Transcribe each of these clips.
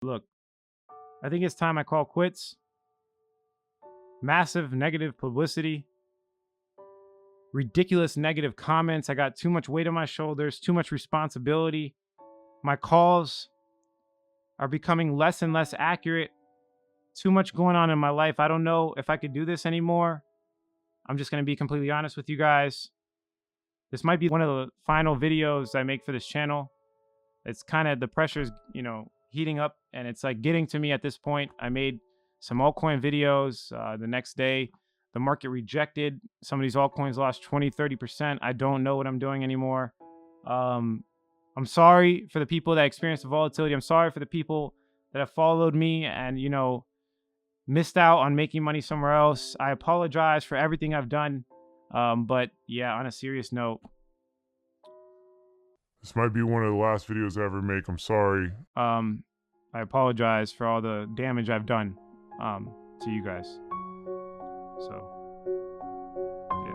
Look, I think it's time I call quits. Massive negative publicity, ridiculous negative comments. I got too much weight on my shoulders, too much responsibility. My calls are becoming less and less accurate. Too much going on in my life. I don't know if I could do this anymore. I'm just going to be completely honest with you guys. This might be one of the final videos I make for this channel. It's kind of, the pressure's, heating up, and it's like getting to me at this point. I made some altcoin videos. The next day, the market rejected. Some of these altcoins lost 20-30%. I don't know what I'm doing anymore. I'm sorry for the people that experienced the volatility. I'm sorry for the people that have followed me and, missed out on making money somewhere else. I apologize for everything I've done. But yeah, on a serious note, this might be one of the last videos I ever make. I'm sorry. I apologize for all the damage I've done to you guys. So yeah.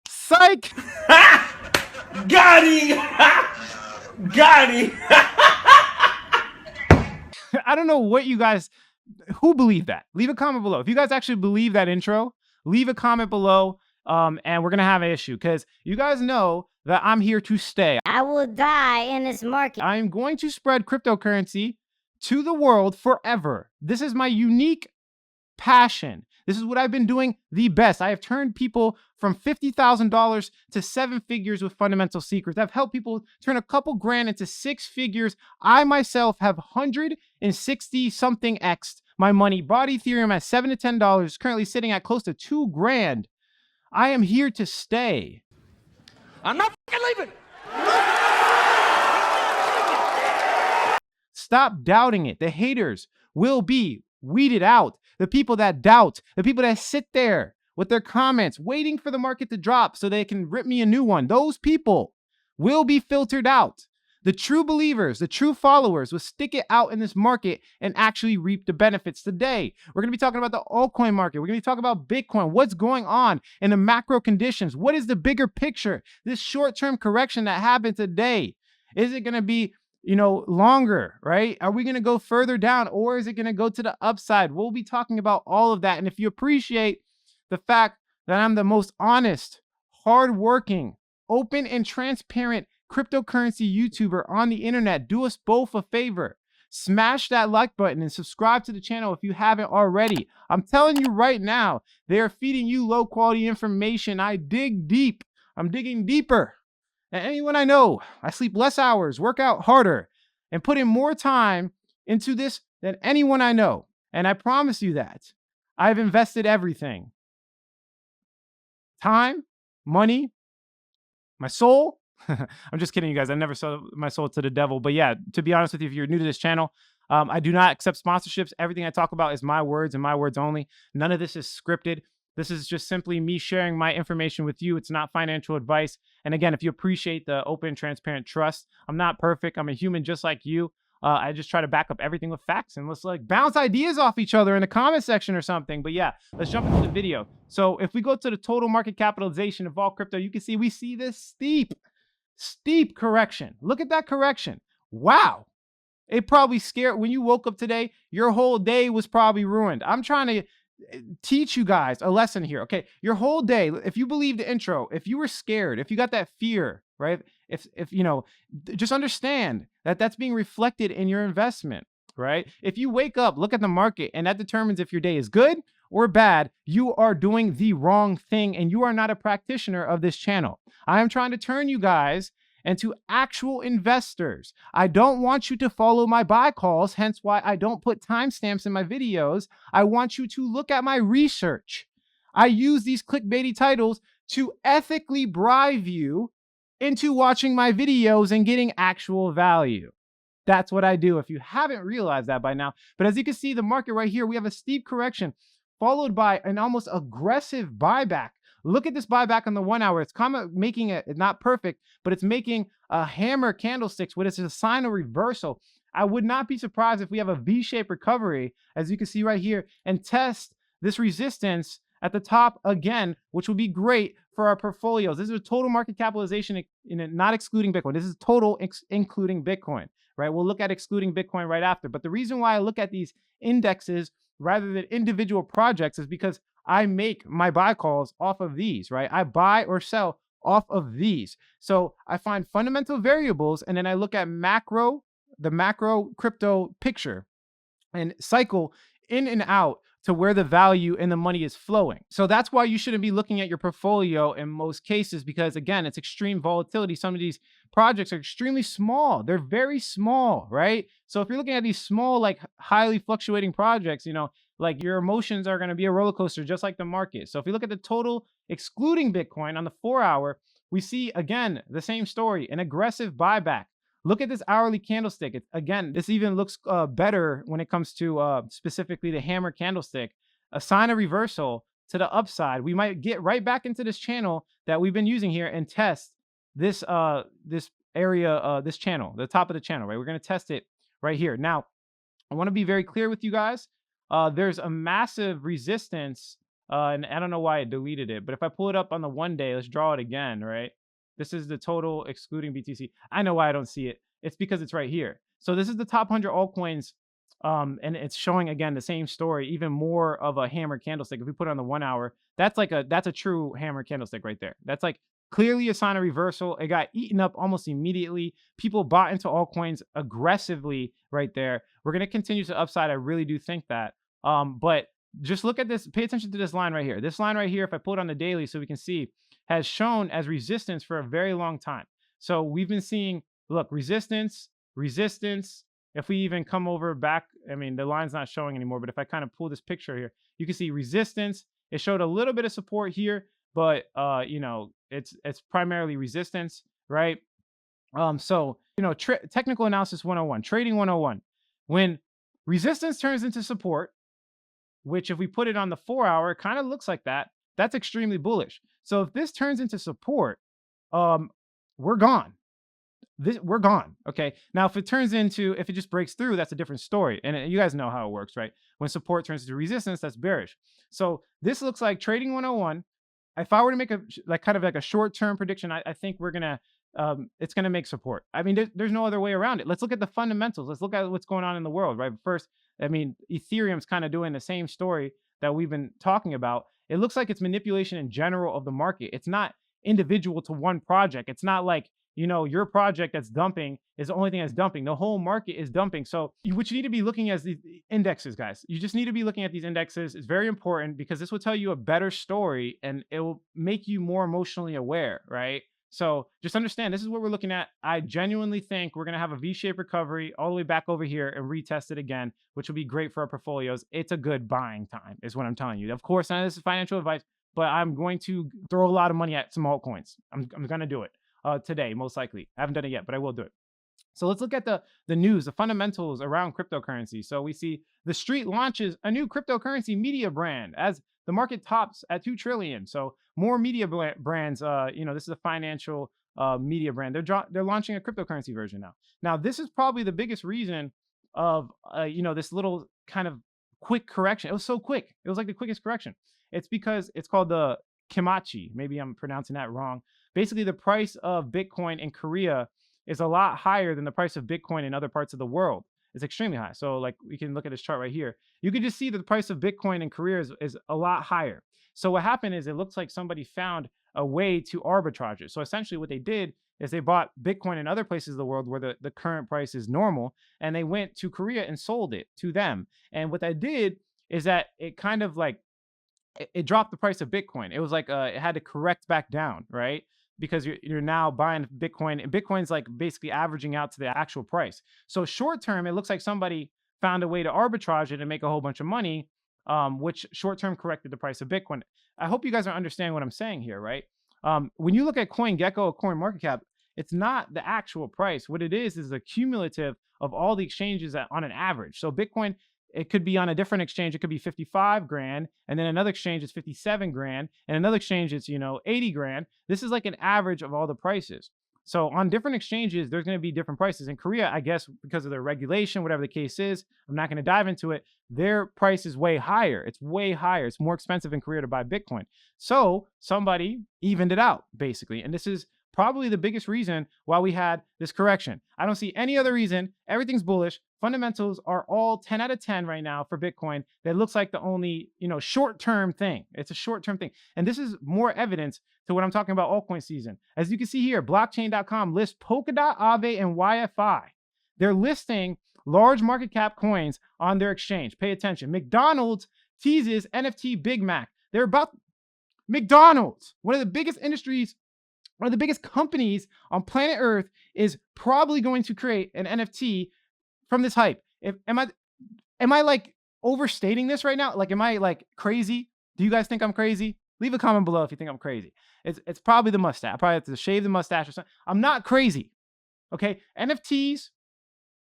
Psych! Got him! Got him! I don't know what you guys, who believe that? Leave a comment below. If you guys actually believe that intro, leave a comment below. And we're going to have an issue because you guys know that I'm here to stay. I will die in this market. I'm going to spread cryptocurrency to the world forever. This is my unique passion. This is what I've been doing the best. I have turned people from $50,000 to 7 figures with fundamental secrets. I've helped people turn a couple grand into 6 figures. I myself have 160 something X'd my money. Bought Ethereum at $7 to $10, currently sitting at close to 2 grand. I am here to stay. I'm not fucking leaving. Stop doubting it. The haters will be weeded out. The people that doubt, the people that sit there with their comments, waiting for the market to drop so they can rip me a new one, those people will be filtered out. The true believers, the true followers will stick it out in this market and actually reap the benefits. Today, we're going to be talking about the altcoin market. We're going to be talking about Bitcoin, what's going on in the macro conditions. What is the bigger picture? This short-term correction that happened today, is it going to be, longer, right? Are we going to go further down, or is it going to go to the upside? We'll be talking about all of that. And if you appreciate the fact that I'm the most honest, hardworking, open and transparent cryptocurrency YouTuber on the internet, do us both a favor. Smash that like button and subscribe to the channel if you haven't already. I'm telling you right now, they are feeding you low quality information. I dig deep. I'm digging deeper than anyone I know. I sleep less hours, work out harder, and put in more time into this than anyone I know. And I promise you that. I've invested everything. Time, money, my soul. I'm just kidding, you guys. I never sold my soul to the devil. But yeah, to be honest with you, if you're new to this channel, I do not accept sponsorships. Everything I talk about is my words and my words only. None of this is scripted. This is just simply me sharing my information with you. It's not financial advice. And again, if you appreciate the open, transparent trust, I'm not perfect. I'm a human just like you. I just try to back up everything with facts, and let's like bounce ideas off each other in the comment section or something. But yeah, let's jump into the video. So if we go to the total market capitalization of all crypto, you can see we see this steep correction. Look at that correction. Wow. It probably scared, when you woke up today, your whole day was probably ruined. I'm trying to teach you guys a lesson here. Okay, your whole day, if you believe the intro, if you were scared, if you got that fear, right? If just understand that that's being reflected in your investment, right? If you wake up, look at the market, and that determines if your day is good or bad, you are doing the wrong thing, and you are not a practitioner of this channel. I am trying to turn you guys into actual investors. I don't want you to follow my buy calls, hence why I don't put timestamps in my videos. I want you to look at my research. I use these clickbaity titles to ethically bribe you into watching my videos and getting actual value. That's what I do, if you haven't realized that by now. But as you can see, the market right here, we have a steep correction followed by an almost aggressive buyback. Look at this buyback on the 1 hour. It's kind of making it not perfect, but it's making a hammer candlesticks, which is a sign of reversal. I would not be surprised if we have a V-shaped recovery, as you can see right here, and test this resistance at the top again, which will be great for our portfolios. This is a total market capitalization, not excluding Bitcoin. This is total including Bitcoin, right? We'll look at excluding Bitcoin right after. But the reason why I look at these indexes rather than individual projects is because I make my buy calls off of these, right? I buy or sell off of these. So I find fundamental variables, and then I look at the macro crypto picture, and cycle in and out to where the value and the money is flowing. So that's why you shouldn't be looking at your portfolio in most cases, because again, it's extreme volatility. Some of these projects are extremely small. They're very small, right? So if you're looking at these small, like highly fluctuating projects, like your emotions are going to be a roller coaster, just like the market. So if you look at the total excluding Bitcoin on the 4-hour, we see again the same story, an aggressive buyback. Look at this hourly candlestick. Again, this even looks better when it comes to specifically the hammer candlestick. A sign of reversal to the upside. We might get right back into this channel that we've been using here and test this this area, this channel, the top of the channel, right? We're going to test it right here. Now, I want to be very clear with you guys. There's a massive resistance, and I don't know why I deleted it, but if I pull it up on the 1 day, let's draw it again, right? This is the total excluding BTC. I know why I don't see it. It's because it's right here. So this is the top 100 altcoins, and it's showing again the same story, even more of a hammer candlestick. If we put it on the 1-hour, that's a true hammer candlestick right there. That's like clearly a sign of reversal. It got eaten up almost immediately. People bought into altcoins aggressively right there. We're gonna continue to upside. I really do think that. But just look at this. Pay attention to this line right here. This line right here, if I pull it on the daily so we can see, has shown as resistance for a very long time. So we've been seeing, look, resistance. If we even come over back, I mean, the line's not showing anymore, but if I kind of pull this picture here, you can see resistance. It showed a little bit of support here, but it's primarily resistance, right? So technical analysis 101, trading 101. When resistance turns into support, which if we put it on the 4-hour, it kind of looks like that. That's extremely bullish. So if this turns into support, we're gone. We're gone. Okay. Now, if it just breaks through, that's a different story. And you guys know how it works, right? When support turns into resistance, that's bearish. So this looks like trading 101. If I were to make a short-term prediction, I think it's gonna make support. I mean, there's no other way around it. Let's look at the fundamentals. Let's look at what's going on in the world, right? First, I mean, Ethereum's kind of doing the same story that we've been talking about. It looks like it's manipulation in general of the market. It's not individual to one project. It's not like, your project that's dumping is the only thing that's dumping. The whole market is dumping. So what you need to be looking at is the indexes, guys. You just need to be looking at these indexes. It's very important because this will tell you a better story and it will make you more emotionally aware, right? So just understand, this is what we're looking at. I genuinely think we're going to have a V-shaped recovery all the way back over here and retest it again, which will be great for our portfolios. It's a good buying time is what I'm telling you. Of course, none of this is financial advice, but I'm going to throw a lot of money at some altcoins. I'm going to do it today, most likely. I haven't done it yet, but I will do it. So let's look at the news, the fundamentals around cryptocurrency. So we see the street launches a new cryptocurrency media brand as the market tops at 2 trillion. So more media brands, this is a financial media brand. They're launching a cryptocurrency version now. Now, this is probably the biggest reason of, this little kind of quick correction. It was so quick. It was like the quickest correction. It's because it's called the Kimachi. Maybe I'm pronouncing that wrong. Basically, the price of Bitcoin in Korea is a lot higher than the price of Bitcoin in other parts of the world. It's extremely high. So like we can look at this chart right here. You can just see that the price of Bitcoin in Korea is a lot higher. So what happened is it looks like somebody found a way to arbitrage it. So essentially what they did is they bought Bitcoin in other places of the world where the current price is normal, and they went to Korea and sold it to them. And what that did is that it kind of like, it dropped the price of Bitcoin. It was like it had to correct back down, right? Because you're now buying Bitcoin, and Bitcoin's like basically averaging out to the actual price. So short term, it looks like somebody found a way to arbitrage it and make a whole bunch of money, which short term corrected the price of Bitcoin. I hope you guys are understanding what I'm saying here, right? When you look at CoinGecko or CoinMarketCap, it's not the actual price. What it is a cumulative of all the exchanges on an average. So Bitcoin, it could be on a different exchange. It could be 55 grand. And then another exchange is 57 grand. And another exchange is, 80 grand. This is like an average of all the prices. So on different exchanges, there's going to be different prices. In Korea, I guess because of their regulation, whatever the case is, I'm not going to dive into it. Their price is way higher. It's way higher. It's more expensive in Korea to buy Bitcoin. So somebody evened it out, basically. And this is probably the biggest reason why we had this correction. I don't see any other reason. Everything's bullish. Fundamentals are all 10 out of 10 right now for Bitcoin. That looks like the only, short-term thing. It's a short-term thing. And this is more evidence to what I'm talking about altcoin season. As you can see here, blockchain.com lists Polkadot, Aave, and YFI. They're listing large market cap coins on their exchange. Pay attention. McDonald's teases NFT Big Mac. They're about McDonald's, one of the biggest industries, one of the biggest companies on planet Earth, is probably going to create an NFT from this hype. Am I like overstating this right now? Like, am I like crazy? Do you guys think I'm crazy? Leave a comment below if you think I'm crazy. It's probably the mustache. I probably have to shave the mustache or something. I'm not crazy. Okay. NFTs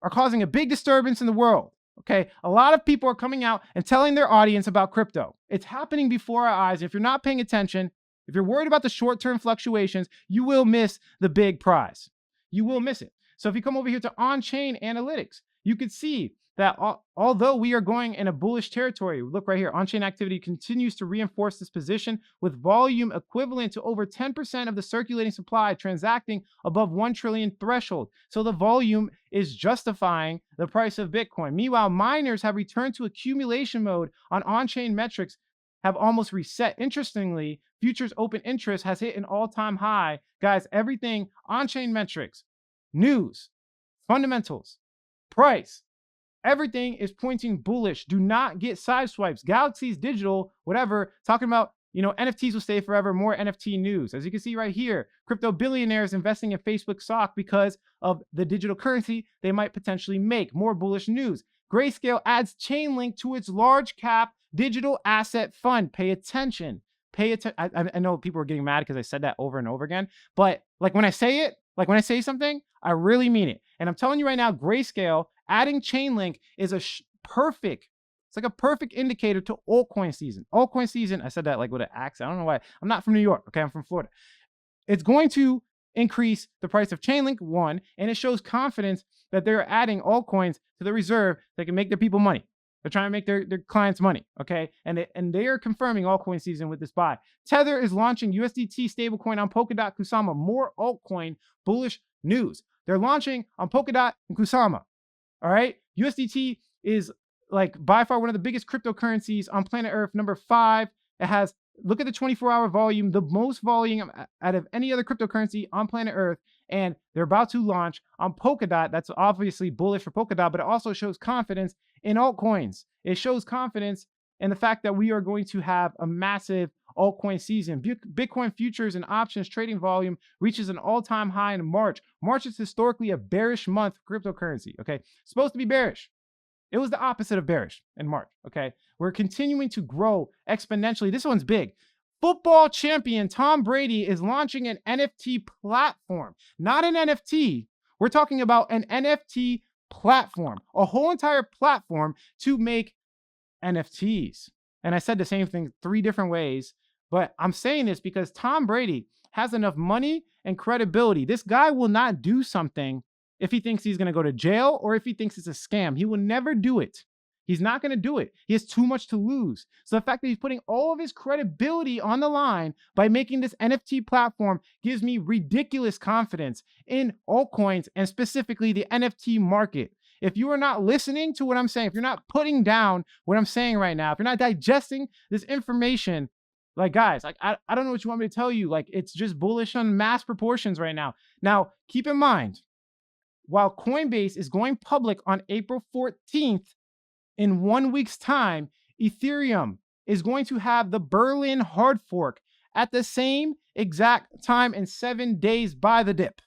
are causing a big disturbance in the world. Okay. A lot of people are coming out and telling their audience about crypto. It's happening before our eyes. If you're not paying attention, if you're worried about the short-term fluctuations, you will miss the big prize. You will miss it. So if you come over here to on-chain analytics, you can see that although we are going in a bullish territory, look right here, on-chain activity continues to reinforce this position with volume equivalent to over 10% of the circulating supply transacting above 1 trillion threshold. So the volume is justifying the price of Bitcoin. Meanwhile, miners have returned to accumulation mode on-chain metrics have almost reset. Interestingly, futures open interest has hit an all-time high. Guys, everything on-chain metrics, news, fundamentals, price, everything is pointing bullish. Do not get side swipes. Galaxies Digital, whatever, talking about, NFTs will stay forever, more NFT news. As you can see right here, crypto billionaires investing in Facebook stock because of the digital currency they might potentially make. More bullish news. Grayscale adds Chainlink to its large cap digital asset fund. Pay attention. Pay attention. I know people are getting mad because I said that over and over again, but like when I say it, like when I say something, I really mean it. And I'm telling you right now, Grayscale adding Chainlink is it's like a perfect indicator to altcoin season. Altcoin season, I said that like with an accent. I don't know why. I'm not from New York, okay? I'm from Florida. It's going to increase the price of Chainlink, one, and it shows confidence that they're adding altcoins to the reserve that can make their people money. They're trying to make their clients money, okay? And they are confirming altcoin season with this buy. Tether is launching USDT stablecoin on Polkadot, Kusama. More altcoin bullish news. They're launching on Polkadot and Kusama, all right? USDT is like by far one of the biggest cryptocurrencies on planet Earth, number 5. It has, look at the 24-hour volume, the most volume out of any other cryptocurrency on planet Earth. And they're about to launch on Polkadot. That's obviously bullish for Polkadot, but it also shows confidence in altcoins. It shows confidence in the fact that we are going to have a massive altcoin season. Bitcoin futures and options trading volume reaches an all-time high in March. March is historically a bearish month for cryptocurrency, okay? It's supposed to be bearish. It was the opposite of bearish in March, okay? We're continuing to grow exponentially. This one's big. Football champion Tom Brady is launching an NFT platform. Not an NFT. We're talking about an NFT platform, a whole entire platform to make NFTs. And I said the same thing 3 different ways, but I'm saying this because Tom Brady has enough money and credibility. This guy will not do something if he thinks he's going to go to jail or if he thinks it's a scam. He will never do it. He's not going to do it. He has too much to lose. So the fact that he's putting all of his credibility on the line by making this NFT platform gives me ridiculous confidence in altcoins and specifically the NFT market. If you are not listening to what I'm saying, if you're not putting down what I'm saying right now, if you're not digesting this information, like guys, like I don't know what you want me to tell you. Like it's just bullish on mass proportions right now. Now, keep in mind, while Coinbase is going public on April 14th, in 1 week's time, Ethereum is going to have the Berlin hard fork at the same exact time in 7 days. Buy the dip.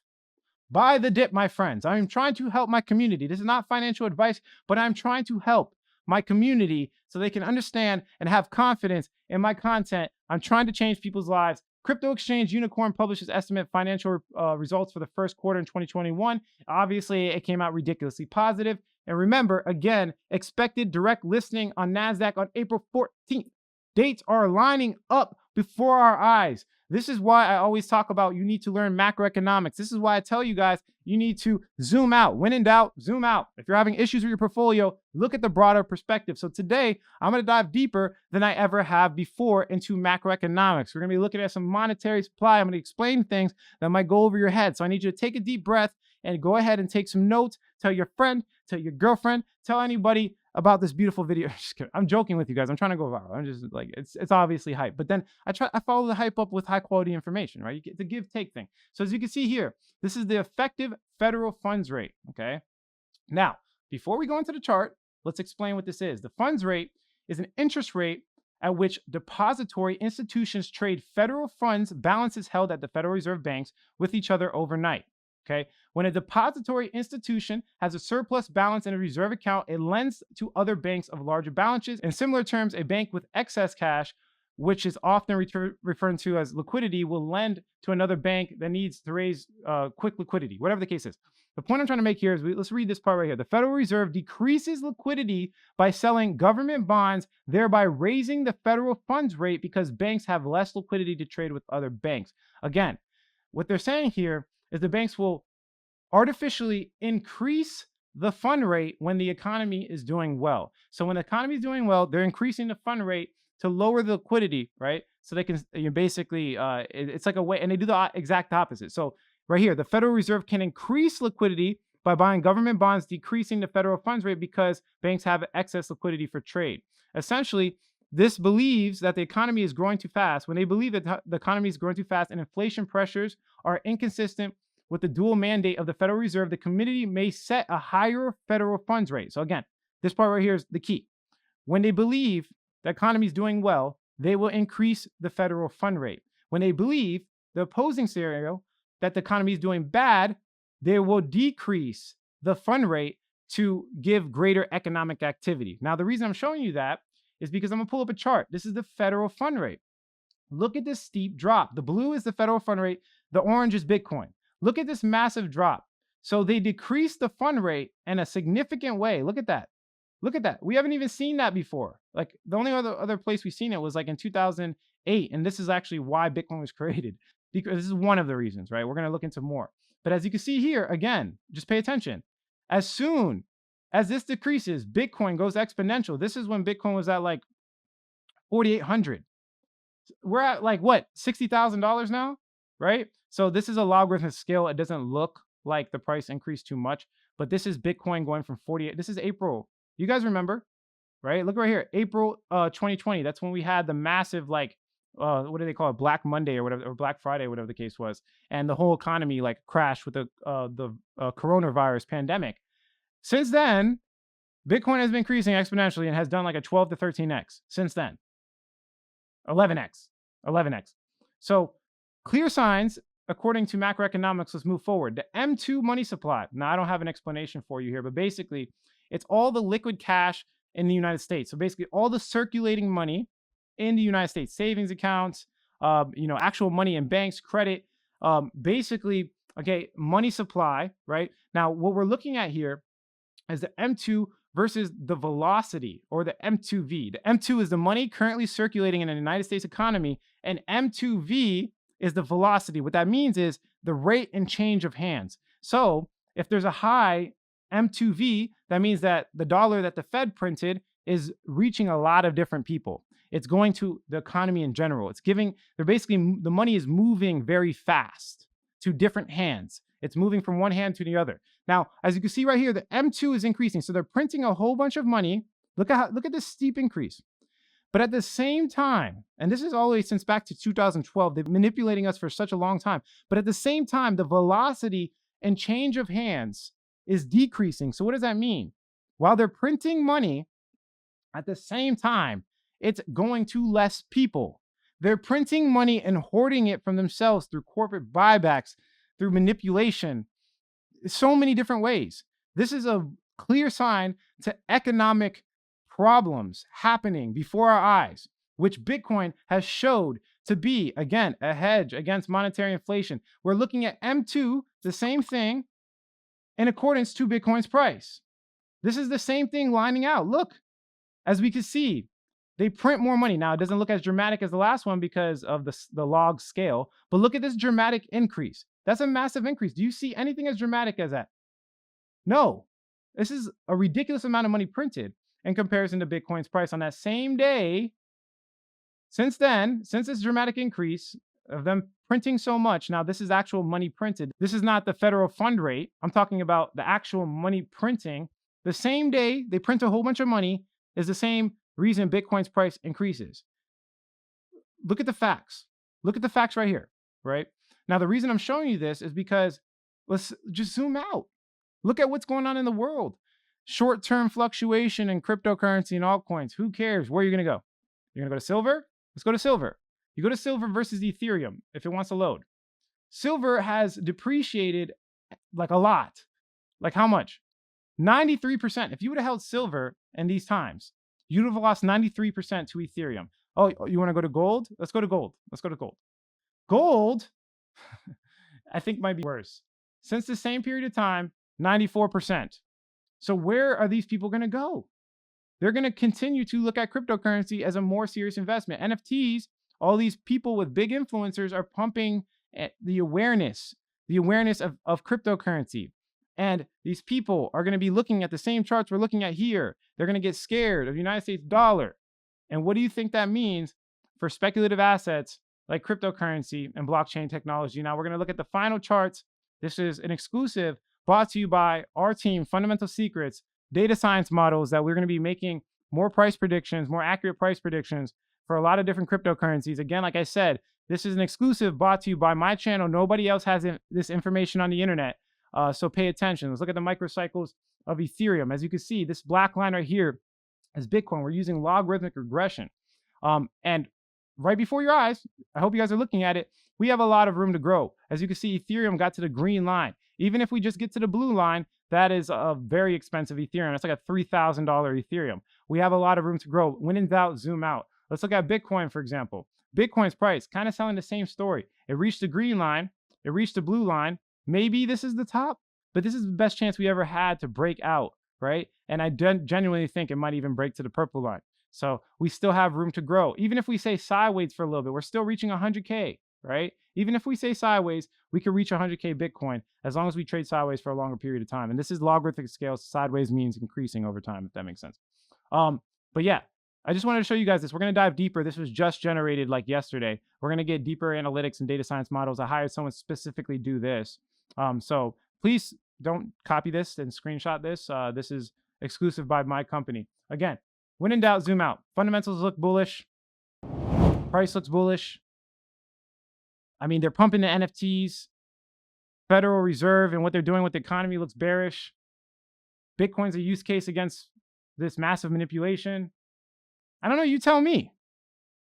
Buy the dip, my friends. I'm trying to help my community. This is not financial advice, but I'm trying to help my community so they can understand and have confidence in my content. I'm trying to change people's lives. Crypto exchange Unicorn publishes estimate financial results for the first quarter in 2021. Obviously, it came out ridiculously positive. And remember, again, expected direct listing on NASDAQ on April 14th. Dates are lining up before our eyes. This is why I always talk about you need to learn macroeconomics. This is why I tell you guys you need to zoom out. When in doubt, zoom out. If you're having issues with your portfolio, look at the broader perspective. So today, I'm going to dive deeper than I ever have before into macroeconomics. We're going to be looking at some monetary supply. I'm going to explain things that might go over your head. So I need you to take a deep breath and go ahead and take some notes. Tell your friend, tell your girlfriend, tell anybody about this beautiful video. Just kidding. I'm joking with you guys. I'm trying to go viral. I'm just like, it's obviously hype. But then I follow the hype up with high quality information, right? It's a give take thing. So as you can see here, this is the effective federal funds rate. Okay. Now, before we go into the chart, let's explain what this is. The funds rate is an interest rate at which depository institutions trade federal funds balances held at the Federal Reserve banks with each other overnight. Okay. When a depository institution has a surplus balance in a reserve account, it lends to other banks of larger balances. In similar terms, a bank with excess cash, which is often referred to as liquidity, will lend to another bank that needs to raise quick liquidity, whatever the case is. The point I'm trying to make here is, let's read this part right here. The Federal Reserve decreases liquidity by selling government bonds, thereby raising the federal funds rate because banks have less liquidity to trade with other banks. Again, what they're saying here is the banks will artificially increase the fund rate when the economy is doing well. So when the economy is doing well, they're increasing the fund rate to lower the liquidity, right? So they can basically, it's like a way, and they do the exact opposite. So right here, the Federal Reserve can increase liquidity by buying government bonds, decreasing the federal funds rate because banks have excess liquidity for trade. Essentially, this believes that the economy is growing too fast. When they believe that the economy is growing too fast and inflation pressures are inconsistent with the dual mandate of the Federal Reserve, the committee may set a higher federal funds rate. So again, this part right here is the key. When they believe the economy is doing well, they will increase the federal fund rate. When they believe the opposing scenario, that the economy is doing bad, they will decrease the fund rate to give greater economic activity. Now, the reason I'm showing you that is because I'm going to pull up a chart. This is the federal fund rate. Look at this steep drop. The blue is the federal fund rate. The orange is Bitcoin. Look at this massive drop. So they decreased the fund rate in a significant way. Look at that. Look at that. We haven't even seen that before. Like the only other place we've seen it was like in 2008. And this is actually why Bitcoin was created, because this is one of the reasons, right? We're going to look into more. But as you can see here, again, just pay attention. As soon as this decreases, Bitcoin goes exponential. This is when Bitcoin was at like 4,800. We're at like what, $60,000 now, right? So this is a logarithmic scale. It doesn't look like the price increased too much, but this is Bitcoin going from 48. This is April. You guys remember, right? Look right here, April 2020. That's when we had the massive, like, what do they call it? Black Monday or whatever, or Black Friday, whatever the case was. And the whole economy like crashed with the coronavirus pandemic. Since then, Bitcoin has been increasing exponentially and has done like a 12 to 13x since then. 11x. So clear signs, according to macroeconomics, let's move forward. The M2 money supply. Now, I don't have an explanation for you here, but basically, it's all the liquid cash in the United States. So basically, all the circulating money in the United States, savings accounts, actual money in banks, credit, basically, okay, money supply, right? Now, what we're looking at here is the M2 versus the velocity, or the M2V. The M2 is the money currently circulating in the United States economy, and M2V is the velocity. What that means is the rate and change of hands. So if there's a high M2V, that means that the dollar that the Fed printed is reaching a lot of different people. It's going to the economy in general. The money is moving very fast to different hands. It's moving from one hand to the other. Now, as you can see right here, the M2 is increasing. So they're printing a whole bunch of money. Look at this steep increase. But at the same time, and this is all the way since back to 2012, they've been manipulating us for such a long time. But at the same time, the velocity and change of hands is decreasing. So what does that mean? While they're printing money, at the same time, it's going to less people. They're printing money and hoarding it from themselves through corporate buybacks, through manipulation, so many different ways. This is a clear sign to economic problems happening before our eyes, which Bitcoin has showed to be, again, a hedge against monetary inflation. We're looking at M2, the same thing, in accordance to Bitcoin's price. This is the same thing lining out. Look, as we can see, They print more money. Now, it doesn't look as dramatic as the last one because of the log scale, but look at this dramatic increase. That's a massive increase. Do you see anything as dramatic as that? No. This is a ridiculous amount of money printed in comparison to Bitcoin's price on that same day. Since then, since this dramatic increase of them printing so much, now this is actual money printed. This is not the federal fund rate. I'm talking about the actual money printing. The same day they print a whole bunch of money is the same reason Bitcoin's price increases. Look at the facts. Look at the facts right here, right? Now, the reason I'm showing you this is because let's just zoom out. Look at what's going on in the world. Short-term fluctuation in cryptocurrency and altcoins. Who cares? Where are you going to go? You're going to go to silver? Let's go to silver. You go to silver versus Ethereum if it wants to load. Silver has depreciated like a lot. Like how much? 93%. If you would have held silver in these times, you'd have lost 93% to Ethereum. Oh, you want to go to gold? Let's go to gold. Let's go to gold. Gold, I think might be worse. Since the same period of time, 94%. So where are these people going to go? They're going to continue to look at cryptocurrency as a more serious investment. NFTs, all these people with big influencers are pumping the awareness of cryptocurrency. And these people are going to be looking at the same charts we're looking at here. They're going to get scared of the United States dollar. And what do you think that means for speculative assets like cryptocurrency and blockchain technology? Now we're going to look at the final charts. This is an exclusive brought to you by our team, Fundamental Secrets, data science models that we're going to be making more price predictions, more accurate price predictions for a lot of different cryptocurrencies. Again, like I said, this is an exclusive brought to you by my channel. Nobody else has this information on the internet. So pay attention. Let's look at the microcycles of Ethereum. As you can see, this black line right here is Bitcoin. We're using logarithmic regression. And right before your eyes, I hope you guys are looking at it, we have a lot of room to grow. As you can see, Ethereum got to the green line. Even if we just get to the blue line, that is a very expensive Ethereum. That's like a $3,000 Ethereum. We have a lot of room to grow. When in doubt, zoom out. Let's look at Bitcoin, for example. Bitcoin's price, kind of telling the same story. It reached the green line. It reached the blue line. Maybe this is the top, but this is the best chance we ever had to break out, right? And I genuinely think it might even break to the purple line. So we still have room to grow. Even if we say sideways for a little bit, we're still reaching 100K, right? Even if we say sideways, we could reach 100K Bitcoin as long as we trade sideways for a longer period of time. And this is logarithmic scale. Sideways means increasing over time, if that makes sense. But yeah, I just wanted to show you guys this. We're going to dive deeper. This was just generated like yesterday. We're going to get deeper analytics and data science models. I hired someone specifically do this. So please don't copy this and screenshot this. This is exclusive by my company. Again, when in doubt, zoom out. Fundamentals look bullish. Price looks bullish. I mean, they're pumping the NFTs. Federal Reserve and what they're doing with the economy looks bearish. Bitcoin's a use case against this massive manipulation. I don't know. You tell me.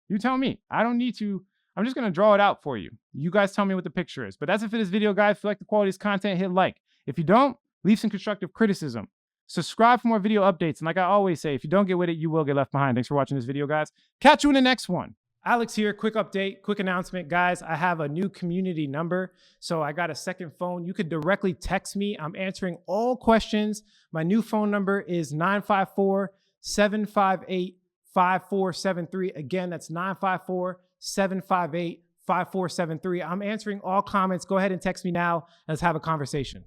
You tell me. I don't need to. I'm just going to draw it out for you. You guys tell me what the picture is. But that's it for this video, guys. If you like the quality of this content, hit like. If you don't, leave some constructive criticism. Subscribe for more video updates. And like I always say, if you don't get with it, you will get left behind. Thanks for watching this video, guys. Catch you in the next one. Alex here. Quick update, quick announcement, guys. I have a new community number. So I got a second phone. You could directly text me. I'm answering all questions. My new phone number is 954-758-5473. Again, that's 954-758-5473. I'm answering all comments. Go ahead and text me now. Let's have a conversation.